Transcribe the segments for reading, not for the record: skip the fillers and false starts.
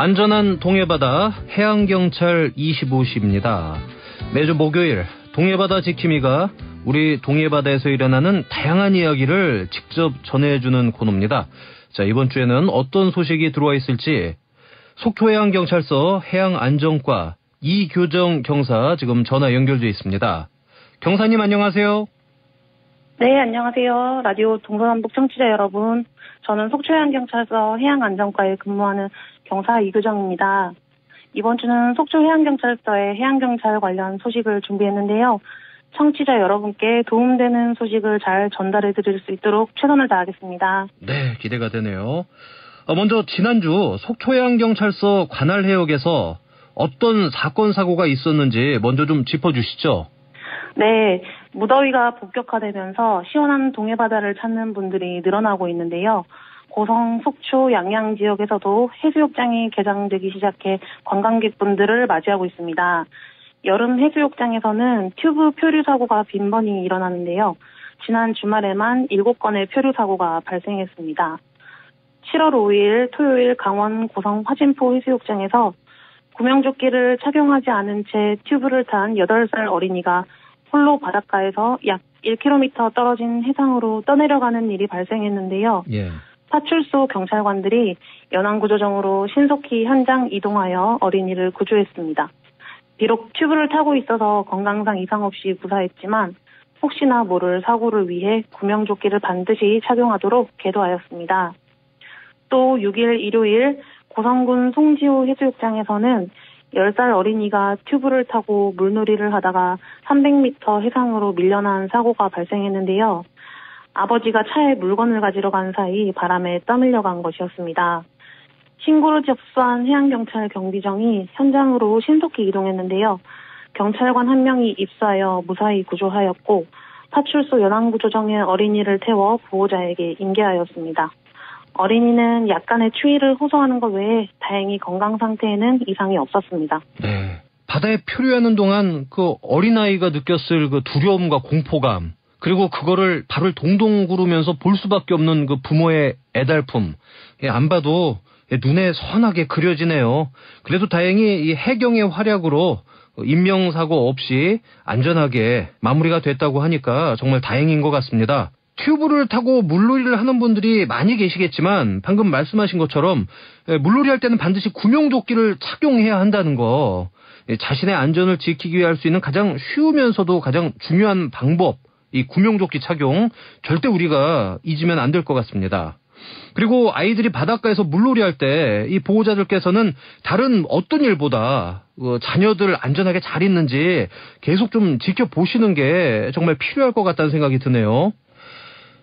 안전한 동해바다 해양경찰 25시입니다. 매주 목요일 동해바다 지킴이가 우리 동해바다에서 일어나는 다양한 이야기를 직접 전해주는 코너입니다. 자, 이번 주에는 어떤 소식이 들어와 있을지 속초해양경찰서 해양안전과 이교정 경사 지금 전화 연결돼 있습니다. 경사님 안녕하세요. 네, 안녕하세요. 라디오 동서남북 청취자 여러분. 저는 속초해양경찰서 해양안전과에 근무하는 경사 이교정입니다. 이번 주는 속초해양경찰서의 해양경찰 관련 소식을 준비했는데요. 청취자 여러분께 도움되는 소식을 잘 전달해 드릴 수 있도록 최선을 다하겠습니다. 네, 기대가 되네요. 먼저 지난주 속초해양경찰서 관할해역에서 어떤 사건 사고가 있었는지 먼저 좀 짚어주시죠. 네, 무더위가 본격화되면서 시원한 동해바다를 찾는 분들이 늘어나고 있는데요. 고성, 속초, 양양 지역에서도 해수욕장이 개장되기 시작해 관광객분들을 맞이하고 있습니다. 여름 해수욕장에서는 튜브 표류 사고가 빈번히 일어나는데요. 지난 주말에만 7건의 표류 사고가 발생했습니다. 7월 5일 토요일 강원 고성 화진포 해수욕장에서 구명조끼를 착용하지 않은 채 튜브를 탄 8살 어린이가 홀로 바닷가에서 약 1km 떨어진 해상으로 떠내려가는 일이 발생했는데요. 예. 파출소 경찰관들이 연안구조정으로 신속히 현장 이동하여 어린이를 구조했습니다. 비록 튜브를 타고 있어서 건강상 이상 없이 무사했지만 혹시나 모를 사고를 위해 구명조끼를 반드시 착용하도록 계도하였습니다. 또 6일 일요일 고성군 송지호 해수욕장에서는 10살 어린이가 튜브를 타고 물놀이를 하다가 300m 해상으로 밀려난 사고가 발생했는데요. 아버지가 차에 물건을 가지러 간 사이 바람에 떠밀려 간 것이었습니다. 신고를 접수한 해양경찰 경비정이 현장으로 신속히 이동했는데요. 경찰관 1명이 입수하여 무사히 구조하였고 파출소 연안구조정에 어린이를 태워 보호자에게 인계하였습니다. 어린이는 약간의 추위를 호소하는 것 외에 다행히 건강 상태에는 이상이 없었습니다. 네, 바다에 표류하는 동안 그 어린아이가 느꼈을 그 두려움과 공포감, 그리고 그거를 발을 동동 구르면서 볼 수밖에 없는 그 부모의 애달픔, 안 봐도 눈에 선하게 그려지네요. 그래도 다행히 이 해경의 활약으로 인명사고 없이 안전하게 마무리가 됐다고 하니까 정말 다행인 것 같습니다. 튜브를 타고 물놀이를 하는 분들이 많이 계시겠지만 방금 말씀하신 것처럼 물놀이 할 때는 반드시 구명조끼를 착용해야 한다는 거, 자신의 안전을 지키기 위해 할 수 있는 가장 쉬우면서도 가장 중요한 방법, 이 구명조끼 착용 절대 우리가 잊으면 안 될 것 같습니다. 그리고 아이들이 바닷가에서 물놀이 할 때 이 보호자들께서는 다른 어떤 일보다 자녀들 안전하게 잘 있는지 계속 좀 지켜보시는 게 정말 필요할 것 같다는 생각이 드네요.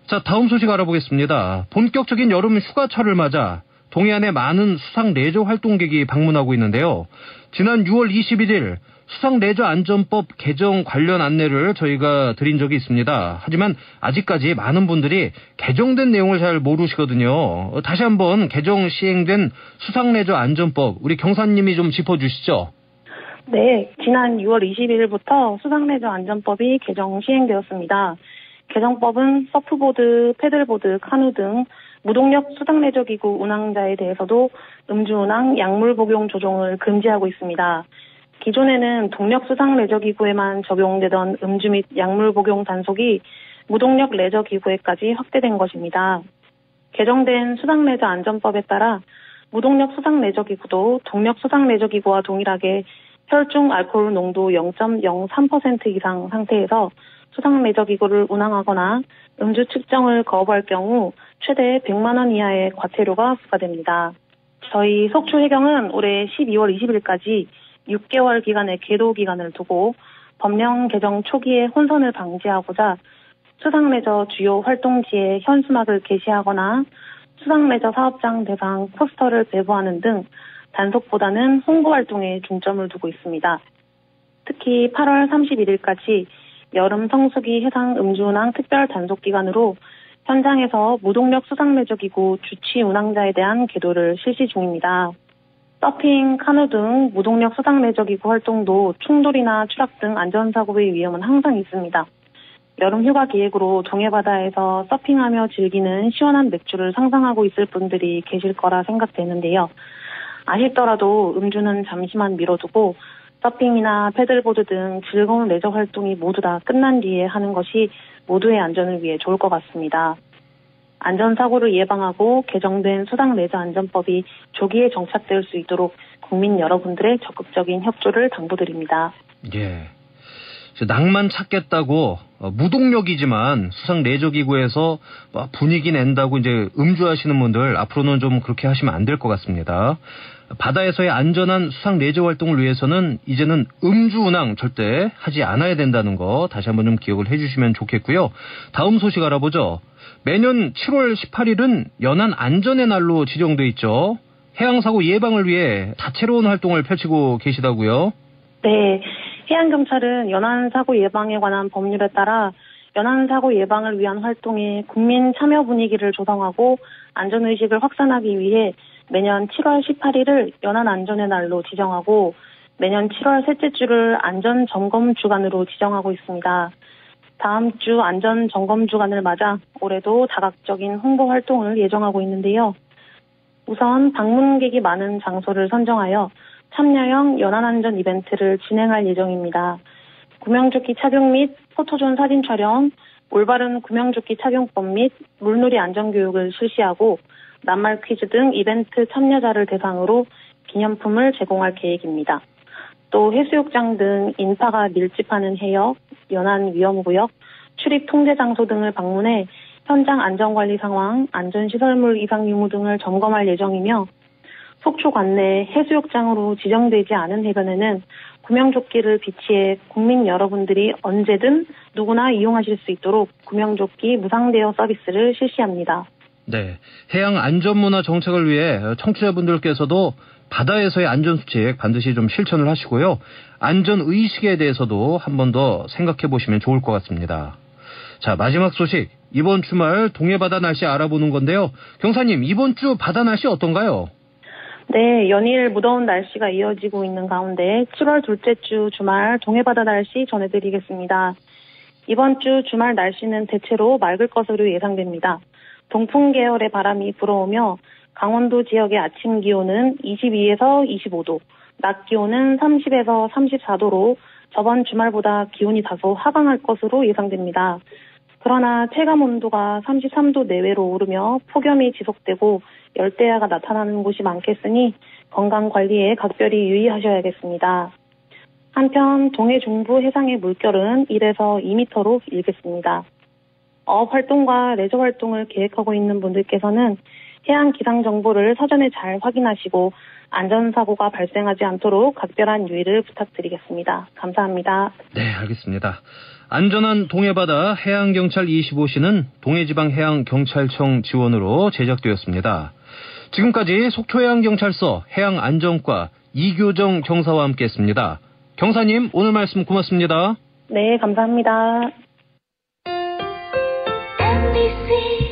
자, 다음 소식 알아보겠습니다. 본격적인 여름 휴가철을 맞아 동해안에 많은 수상 레저 활동객이 방문하고 있는데요. 지난 6월 21일 수상레저안전법 개정 관련 안내를 저희가 드린 적이 있습니다. 하지만 아직까지 많은 분들이 개정된 내용을 잘 모르시거든요. 다시 한번 개정 시행된 수상레저안전법 우리 경사님이 좀 짚어주시죠. 네, 지난 6월 21일부터 수상레저안전법이 개정 시행되었습니다. 개정법은 서프보드, 패들보드, 카누 등 무동력 수상레저기구 운항자에 대해서도 음주운항, 약물 복용 조종을 금지하고 있습니다. 기존에는 동력 수상레저기구에만 적용되던 음주 및 약물 복용 단속이 무동력 레저기구에까지 확대된 것입니다. 개정된 수상레저안전법에 따라 무동력 수상레저기구도 동력 수상레저기구와 동일하게 혈중 알코올 농도 0.03% 이상 상태에서 수상레저기구를 운항하거나 음주 측정을 거부할 경우 최대 100만 원 이하의 과태료가 부과됩니다. 저희 속초해경은 올해 12월 20일까지 6개월 기간의 계도 기간을 두고 법령 개정 초기에 혼선을 방지하고자 수상레저 주요 활동지에 현수막을 게시하거나 수상레저 사업장 대상 포스터를 배부하는 등 단속보다는 홍보 활동에 중점을 두고 있습니다. 특히 8월 31일까지 여름 성수기 해상 음주운항 특별 단속 기간으로 현장에서 무동력 수상레저기구 주치 운항자에 대한 계도를 실시 중입니다. 서핑, 카누 등 무동력 수상레저기구 활동도 충돌이나 추락 등 안전사고의 위험은 항상 있습니다. 여름 휴가 기획으로 동해바다에서 서핑하며 즐기는 시원한 맥주를 상상하고 있을 분들이 계실 거라 생각되는데요. 아쉽더라도 음주는 잠시만 미뤄두고 서핑이나 패들보드 등 즐거운 레저 활동이 모두 다 끝난 뒤에 하는 것이 모두의 안전을 위해 좋을 것 같습니다. 안전사고를 예방하고 개정된 수상레저안전법이 조기에 정착될 수 있도록 국민 여러분들의 적극적인 협조를 당부드립니다. 예. 낭만 찾겠다고 무동력이지만 수상 레저기구에서 분위기 낸다고 이제 음주하시는 분들 앞으로는 좀 그렇게 하시면 안 될 것 같습니다. 바다에서의 안전한 수상 레저 활동을 위해서는 이제는 음주 운항 절대 하지 않아야 된다는 거 다시 한번 좀 기억을 해주시면 좋겠고요. 다음 소식 알아보죠. 매년 7월 18일은 연안 안전의 날로 지정돼 있죠. 해양사고 예방을 위해 다채로운 활동을 펼치고 계시다고요? 네. 해양경찰은 연안사고 예방에 관한 법률에 따라 연안사고 예방을 위한 활동에 국민 참여 분위기를 조성하고 안전의식을 확산하기 위해 매년 7월 18일을 연안안전의 날로 지정하고 매년 7월 셋째 주를 안전점검 주간으로 지정하고 있습니다. 다음 주 안전점검 주간을 맞아 올해도 다각적인 홍보 활동을 예정하고 있는데요. 우선 방문객이 많은 장소를 선정하여 참여형 연안안전 이벤트를 진행할 예정입니다. 구명조끼 착용 및 포토존 사진 촬영, 올바른 구명조끼 착용법 및 물놀이 안전교육을 실시하고 낱말 퀴즈 등 이벤트 참여자를 대상으로 기념품을 제공할 계획입니다. 또 해수욕장 등 인파가 밀집하는 해역, 연안 위험구역, 출입 통제 장소 등을 방문해 현장 안전관리 상황, 안전시설물 이상 유무 등을 점검할 예정이며 속초 관내 해수욕장으로 지정되지 않은 해변에는 구명조끼를 비치해 국민 여러분들이 언제든 누구나 이용하실 수 있도록 구명조끼 무상 대여 서비스를 실시합니다. 네, 해양 안전문화 정책을 위해 청취자분들께서도 바다에서의 안전수칙 반드시 좀 실천을 하시고요. 안전의식에 대해서도 한 번 더 생각해 보시면 좋을 것 같습니다. 자, 마지막 소식. 이번 주말 동해바다 날씨 알아보는 건데요. 경사님, 이번 주 바다 날씨 어떤가요? 네, 연일 무더운 날씨가 이어지고 있는 가운데 7월 둘째 주 주말 동해바다 날씨 전해드리겠습니다. 이번 주 주말 날씨는 대체로 맑을 것으로 예상됩니다. 동풍 계열의 바람이 불어오며 강원도 지역의 아침 기온은 22에서 25도, 낮 기온은 30에서 34도로 저번 주말보다 기온이 다소 하강할 것으로 예상됩니다. 그러나 체감 온도가 33도 내외로 오르며 폭염이 지속되고 열대야가 나타나는 곳이 많겠으니 건강 관리에 각별히 유의하셔야겠습니다. 한편 동해 중부 해상의 물결은 1에서 2m로 일겠습니다. 어업 활동과 레저 활동을 계획하고 있는 분들께서는 해양 기상 정보를 사전에 잘 확인하시고 안전사고가 발생하지 않도록 각별한 유의를 부탁드리겠습니다. 감사합니다. 네, 알겠습니다. 안전한 동해바다 해양경찰 25시는 동해지방해양경찰청 지원으로 제작되었습니다. 지금까지 속초해양경찰서 해양안전과 이교정 경사와 함께했습니다. 경사님, 오늘 말씀 고맙습니다. 네, 감사합니다. MBC